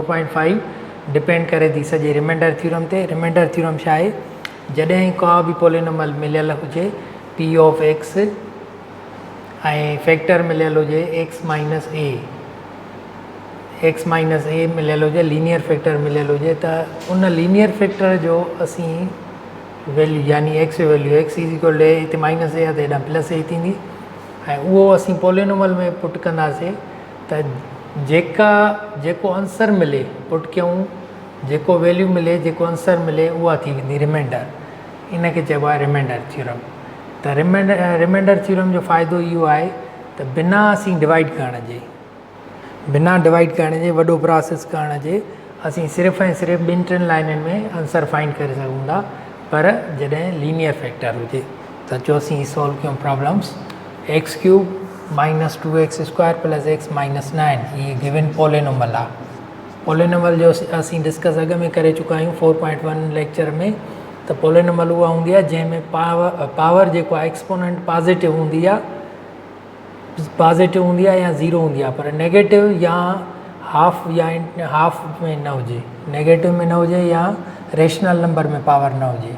0.5 depend करे थी सॼे रिमाइंडर थ्योरम ते। रिमाइंडर थ्योरम छा आहे, जॾहिं का बि पॉलिनोमियल मिलियल हुजे पी ऑफ एक्स ऐं फैक्टर मिलियल हुजे एक्स माइनस ए मिलियल हुजे, लीनियर फैक्टर मिलियल हुजे, त उन लीनियर फैक्टर जो असीं वैल्यू यानी एक्स जो value x is equal to A, हिते माइनस ए आहे त हेॾां प्लस ए थींदी, ऐं उहो असीं पॉलिनोमियल में पुट कंदासीं त जेको आंसर मिले पुट कयूं, जेको वैल्यू मिले, जेको आंसर मिले, उहा थी वेंदी रिमाइंडर। इन खे चइबो आहे रिमाइंडर थ्योरम। त रिमाइंडर थ्योरम जो फ़ाइदो इहो आहे त बिना असीं डिवाइड करण जे वॾो प्रोसेस करण जे असीं सिर्फ़ु ऐं सिर्फ़ु ॿिनि टिनि लाइनुनि में आंसर फाइंड करे सघूं था। पर जॾहिं लीनियर फैक्टर हुजे त अचो असीं सॉल्व कयूं problems. X cube minus 2x square plus X minus 9 ये गिवन पॉलिनोमियल आहे। पॉलिनोमियल जो असीं डिस्कस अॻ में करे चुका आहियूं 4.1 लेक्चर में। त पॉलिनोमियल उहा हूंदी आहे जंहिंमें पावर जेको आहे एक्सपोनेंट पॉजिटिव हूंदी आहे या ज़ीरो हूंदी आहे, पर नेगेटिव या हाफ में न हुजे, नेगेटिव में न हुजे या रेशनल नंबर में पावर न हुजे।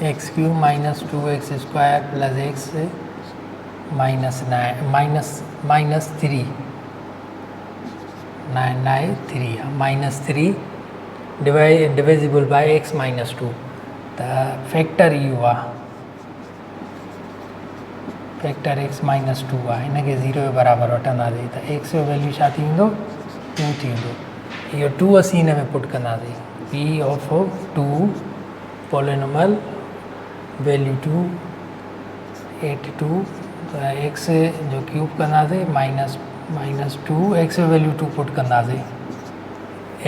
X cube minus 2x square plus X minus 3 minus 3 divisible by x minus 2। त फैक्टर इहो आहे, फैक्टर एक्स माइनस 2 आहे, हिनखे ज़ीरो जे बराबरि वठंदासीं त एक्स जो वैल्यू छा थी वेंदो, 2 थी वेंदो। इहो 2 असीं हिन में पुट कंदासीं, पी ऑफ 2 पॉलिनोमियल वैल्यू 2 82, त एक्स जो क्यूब कंदासीं माइनस 2, एक्स जो वैल्यू 2 पुट कंदासीं,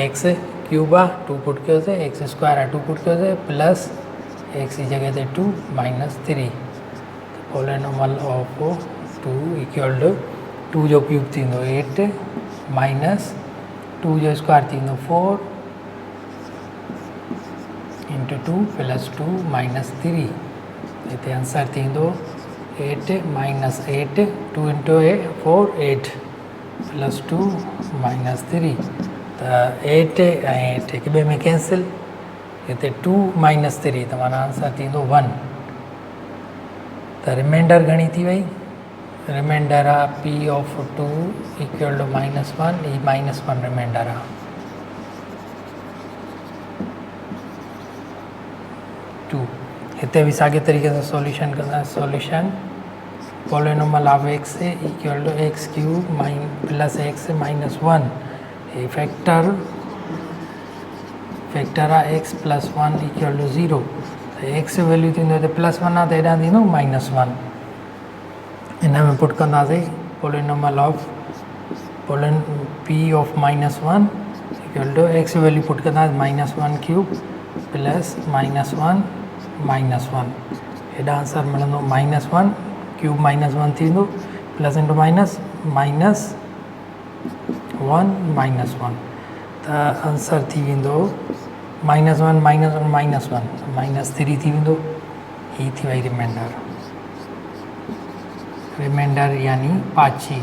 एक्स क्यूब आहे 2 पुट कयोसीं, एक्स स्क्वायर आहे 2 पुट कयोसीं, प्लस एक्स जी जॻह ते 2 minus 3। Polynomial of 2 equal to 2 जो क्यूब थींदो 8 माइनस 2 जो स्क्वायर थींदो 4 इंटू 2 प्लस 2 माइनस 3। हिते आंसर थींदो 8 माइनस 8, 2 इंटू 4 8 प्लस 2 माइनस 3। त 8 ऐं 8 हिक ॿिए में कैंसिल, हिते 2 माइनस 3 त माना आंसर थींदो 1। त रिमाइंडर घणी थी वई, रिमाइंडर आहे P of 2 equal to minus 1, ही माइनस 1 रिमाइंडर आहे। 2 हिते बि साॻे तरीक़े सां सॉल्यूशन कंदासीं। Solution polynomial of X equal to X cube plus X minus 1, ये फैक्टर आहे X plus 1 equal to 0। X जो वैल्यू थींदो हिते प्लस 1 आहे त हेॾां थींदो माइनस 1। हिन में पुट कंदासीं polynomial of P of minus 1 equal to x जो वैल्यू पुट कंदासीं minus 1 cube plus minus 1 minus 1, हेॾां आंसर मिलंदो माइनस 1 क्यूब माइनस 1 थींदो, plus into minus minus 1 minus 1, त आंसर थी वेंदो माइनस 1 माइनस 1 माइनस 1 माइनस 3 थी वेंदो। ही थी वई रिमाइंडर यानी पाछी।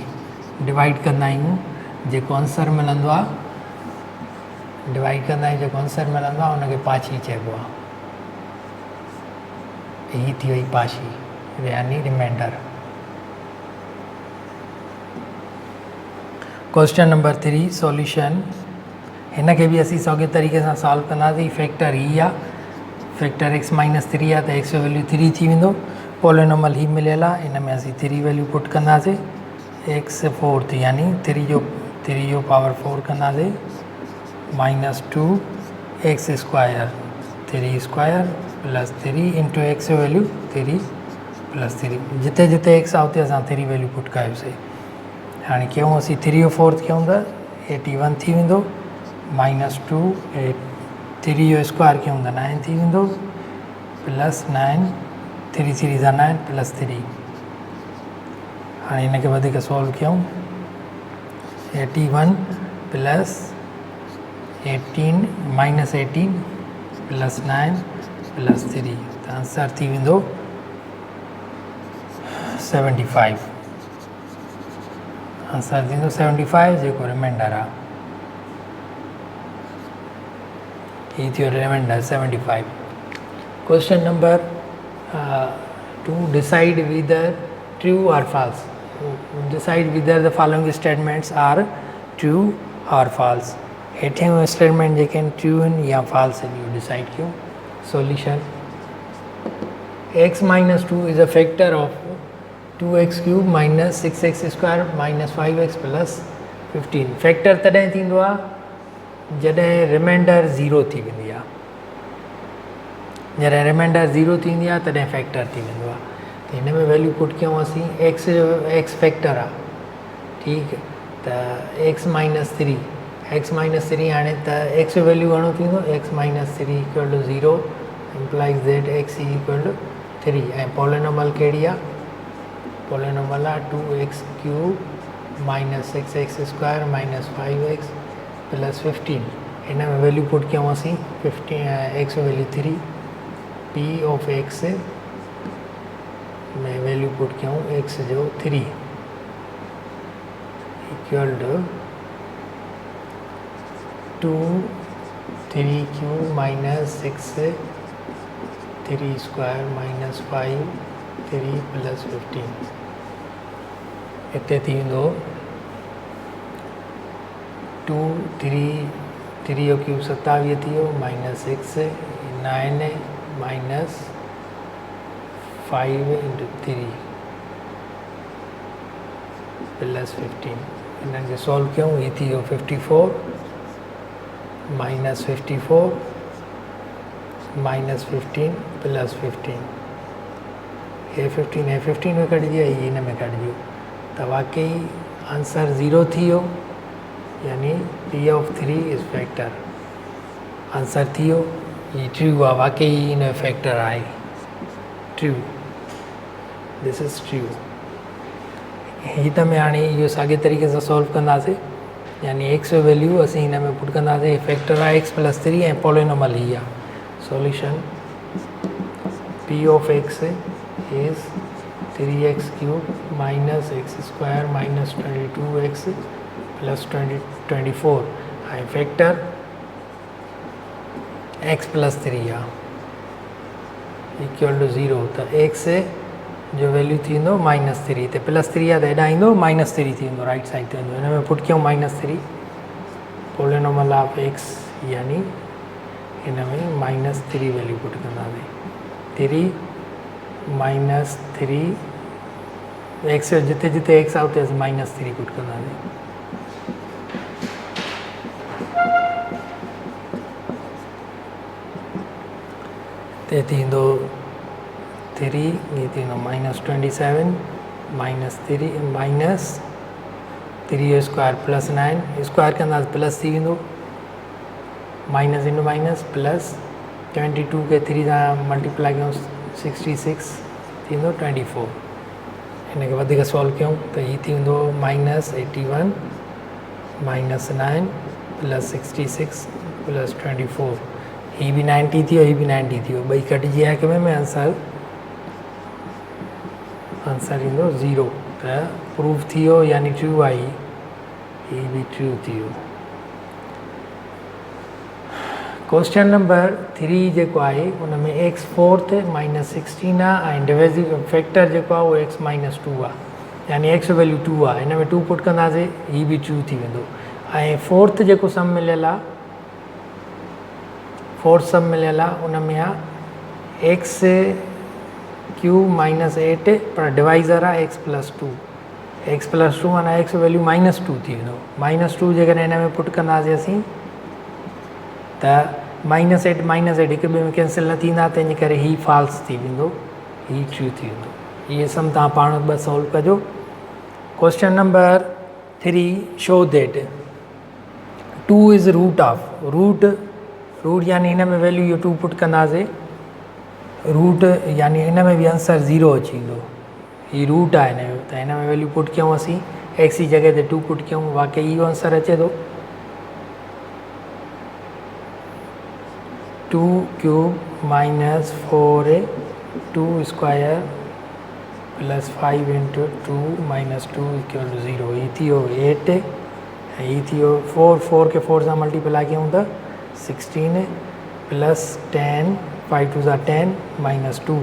डिवाइड कंदा आहियूं जेको आंसर मिलंदो आहे, उनखे पाछी चइबो आहे। ही थी वई पाछी यानी रिमाइंडर। Question number 3 solution. हिन खे बि असीं साॻे तरीक़े सां सॉल्व कंदासीं। फैक्टर ही आहे, फैक्टर एक्स माइनस 3 आहे त एक्स जो वैल्यू 3 थी वेंदो। पॉलिनोमियल ही मिलियल आहे, हिन में असीं 3 वैल्यू पुट कंदासीं, एक्स 4 यानी 3 जो पावर 4 कंदासीं, minus 2 x square 3 square plus 3 into x जो वैल्यू 3 प्लस 3। जिते जिते एक्स आहे उते असां 3 वैल्यू पुट कयोसीं। हाणे कयूं असीं 3 जो 4 कयूं त 81 थी वेंदो, माइनस 2 3 जो स्क्वायर कयूं त 9 थी वेंदो, प्लस 9 3 3 जा 9 प्लस 3। हाणे हिनखे वधीक सॉल्व कयूं, 81 प्लस 18 माइनस 18 प्लस 9 प्लस 3, त आंसर थी वेंदो 75। आंसर थींदो 75 जेको रिमाइंडर आहे। ही थियो reminder 75. Question number 2, decide whether true or false. Decide whether the following statements are true or false. हेठे स्टेटमेंट जेके ट्रू आहिनि या फॉल्स आहिनि इहो डिसाइड कयूं. Solution x minus 2 is a factor of 2x cube minus 6x square minus 5x plus 15. Factor तॾहिं थींदो आहे जॾहिं रिमाइंडर 0 थी वेंदी आहे. जॾहिं रिमाइंडर 0 थींदी आहे तॾहिं फैक्टर थी वेंदो आहे. त हिन में वैल्यू पुट कयूं असीं x फैक्टर आहे. ठीकु त x माइनस 3 हाणे त x जो वैल्यू घणो थींदो x minus 3 equal to 0 implies that x equal to 3. ऐं पॉलिनोमियल कहिड़ी आहे? पॉलिनोमियल आहे 2x cube minus 6x square minus 5x plus 15. हिन में वैल्यू पुट कयूं असीं 15 x जो वैल्यू 3 p ऑफ x में वैल्यू पुट कयूं x जो 3 equal to 3 cube minus 6 3 square minus 5 3 plus 15. हिते थींदो 2 3 जो क्यूब 27 थी वियो माइनस 6 9 माइनस 5 इंटू 3 प्लस 15. इन्हनि खे सॉल्व कयूं. हीअ थी वियो 54 माइनस 54 माइनस 15 प्लस 15. हे 15 में कटिजी आई हिन में कटिजी. त वाकई आंसर 0 थी वियो यानी p of 3 is factor. Answer थी वियो. हीअ ट्रू आहे. वाकई हिन जो फैक्टर आहे. ट्रू. This is true. हिन में हाणे इहो साॻे तरीक़े सां सॉल्व कंदासीं. यानी x जो वैल्यू असीं हिन में पुट कंदासीं. फैक्टर आहे x प्लस 3 ऐं पॉलिनोमियल ही आहे. Solution p of x is 3x cube minus x square minus 22x plus 24 and factor x plus 3 equal to 0. तो x जो वैल्यू थींदो माइनस 3 तो प्लस 3 आहे त हेॾां ईंदो माइनस 3 थींदो राइट साइड ते वेंदो. हिन में पुट कयूं माइनस 3 पॉलिनोमियल ऑफ x यानी हिन में माइनस 3 वैल्यू पुट कंदासीं. 3 माइनस 3 एक्स जिते जिते एक्स आहे उते असीं माइनस 3 पुट कंदासीं. ते थींदो 3 ये थींदो माइनस 27 माइनस 3 जो स्क्वायर प्लस 9 स्क्वायर कंदासीं प्लस थी वेंदो. माइनस इंटू माइनस प्लस 22 के 3 सां मल्टीप्लाई कयूं 66 थींदो 24. हिन खे वधीक सॉल्व कयूं त हीअ थींदो माइनस 81 माइनस 9 प्लस 66 प्लस 24. हीअ बि 90 थी वियो हीअ बि 90 थी वियो. ॿई कटिजी आहे हिक में आंसर ईंदो 0. त प्रूफ थी वियो यानी ट्रू आई. हीअ बि ट्रू थी वियो. क्वेश्चन नंबर 3 जेको आहे उन में x फोर्थ माइनस 16 आहे ऐं डिविजिबल फैक्टर जेको आहे उहो x माइनस 2 आहे. यानी x जो वैल्यू 2 आहे. हिन में 2 पुट कंदासीं हीअ बि ट्रू थी वेंदो. ऐं फोर्थ जेको सम मिलियल आहे फोर्थ सम मिलियल आहे उन में आहे x क्यूब माइनस 8 पर डिवाइज़र आहे x प्लस 2 माना x जो वैल्यू माइनस 2 थी वेंदो. माइनस 2 जेकॾहिं हिन में पुट कंदासीं असीं त माइनस 8 हिक ॿिए में कैंसिल न थींदा तंहिंजे करे हीअ फॉल्स थी वेंदो हीअ ट्रू थी वेंदो. इहे सम तव्हां पाण ॿ सॉल्व कजो. Question number 3 show that 2 is root of root यानी हिन में वैल्यू इहो 2 पुट कंदासीं. रूट यानी हिन में बि आंसर 0 अची वेंदो. हीअ रूट आहे हिन जो त हिन में वैल्यू पुट कयूं असीं x जी जॻह ते 2 पुट कयूं. वाकई इहो आंसर अचे थो. 2 cube minus 4 2 square plus 5 into 2 minus 2 equal to 0. ही थी वियो 8 ऐं ही थी वियो 4 के 4 सां मल्टीप्लाई कयूं त 16 प्लस 10 5 2 10 माइनस 2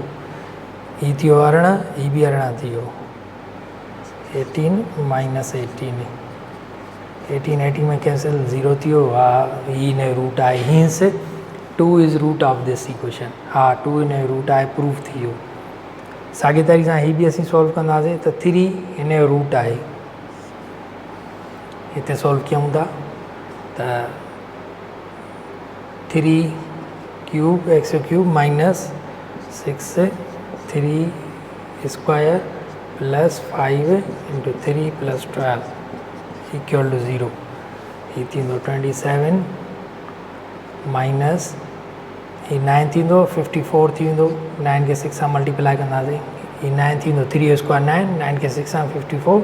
ही थियो 18 ही भी 18 थियो 18 माइनस 18 18 में कैंसिल 0 थियो ही ने रूट आहे hence 2 is root of this equation 2 इन रूट आहे प्रूफ थियो साॻे तरीक़े सां ही भी असीं सॉल्व कंदासीं त 3 इन रूट आहे हिते सॉल्व कयूं था त 3 cube X cube minus 6 3 square plus 5 into 3 plus 12 equal to 0 ही थींदो 27 माइनस ही 9 थींदो 54 थींदो 9 के 6 सां मल्टीप्लाई कंदासीं ही 9 थींदो 3 स्क्वायर 9 9 के 6 सां 54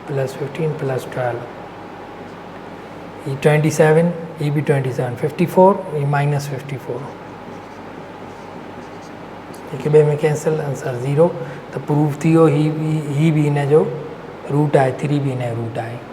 प्लस 15 प्लस 12 ही 27 ही भी 27 54 ही माइनस 54 हिक ॿिए में कैंसिल आंसर 0 त प्रूफ थियो ही भी हिन जो रूट आहे 3 भी हिन जो रूट आहे